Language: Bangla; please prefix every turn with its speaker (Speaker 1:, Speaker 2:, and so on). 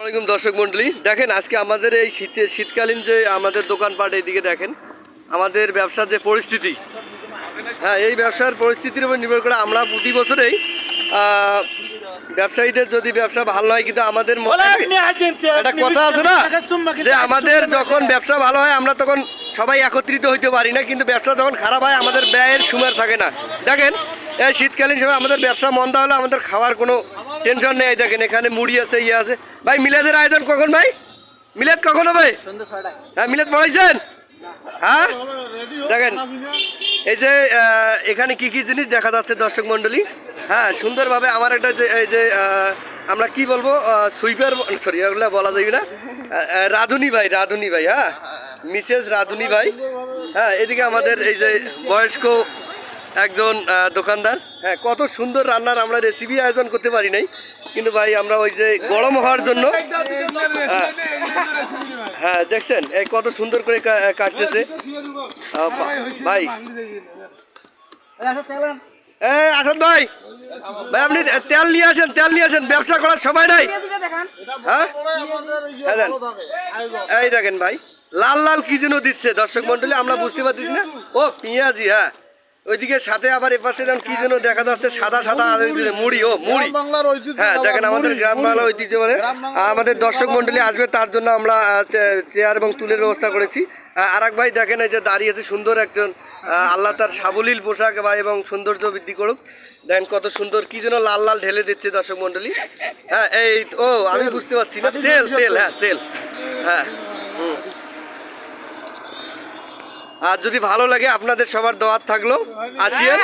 Speaker 1: আসসালামাইকুম দর্শক মন্ডলী, দেখেন আজকে আমাদের এই শীতকালীন যে আমাদের দোকানপাট এইদিকে দেখেন আমাদের ব্যবসার যে পরিস্থিতি, হ্যাঁ এই ব্যবসার পরিস্থিতির উপর নির্ভর করে আমরা প্রতি বছরেই ব্যবসায়ীদের যদি ব্যবসা ভালো হয়, কিন্তু আমাদের একটা কথা আছে না যে আমাদের যখন ব্যবসা ভালো হয় আমরা তখন সবাই একত্রিত হইতে পারি না, কিন্তু ব্যবসা যখন খারাপ হয় আমাদের ব্যয়ের সুমের থাকে না। দেখেন এই শীতকালীন সময় আমাদের ব্যবসা মন্দা হলে আমাদের খাওয়ার কোনো টেনশন নেই। দেখেন এখানে মুড়ি আছে, ইয়ে আছে। ভাই মিলাদের আয়োজন কখন ভাই? মিলাদ কখন হবে? হ্যাঁ মিলাদ পড়াইছেন? হ্যাঁ দেখেন এই যে এখানে কি কি জিনিস দেখা যাচ্ছে দর্শক মন্ডলী। হ্যাঁ সুন্দরভাবে আমার একটা যে এই যে আমরা কি বলবো সুইপার, সরি এগুলো বলা যাবে না, রাধুনি ভাই, হ্যাঁ মিসেস রাধুনি ভাই। হ্যাঁ এদিকে আমাদের এই যে বয়স্ক একজন দোকানদার। হ্যাঁ কত সুন্দর রান্নার আমরা রেসিপি আয়োজন করতে পারি নাই, কিন্তু ভাই আমরা ওই যে গরম হওয়ার জন্য হ্যাঁ দেখছেন এই কত সুন্দর করে কাটতেছে ভাই। আসাদ ভাই, ভাই আপনি তেল নিয়ে আসেন, ব্যবসা করার সময় নাই। হ্যাঁ এই দেখেন ভাই লাল লাল কি যেন দিচ্ছে দর্শক মন্ডলী, আমরা বুঝতে পারতেছি না। ও পেঁয়াজি, হ্যাঁ ওইদিকে সাথে আবার এপাশে যেমন কি যেন দেখা যাচ্ছে সাদা আর মুড়ি, মুড়ি। হ্যাঁ দেখেন আমাদের গ্রাম বাংলার ঐতিহ্য, মানে আমাদের দর্শক মন্ডলী আসবে তার জন্য আমরা চেয়ার এবং তুলের ব্যবস্থা করেছি। আর এক ভাই দেখেন এই যে দাঁড়িয়েছে সুন্দর একজন, আল্লাহ তার সাবলীল পোশাক বা এবং সৌন্দর্য বৃদ্ধি করুক। দেখেন কত সুন্দর কি যেন লাল লাল ঢেলে দিচ্ছে দর্শক মন্ডলী। হ্যাঁ এই ও আমি বুঝতে পারছি না, তেল, হ্যাঁ তেল, হ্যাঁ আর যদি ভালো লাগে আপনাদের সবার দাওয়াত থাকলো, আসিয়েন।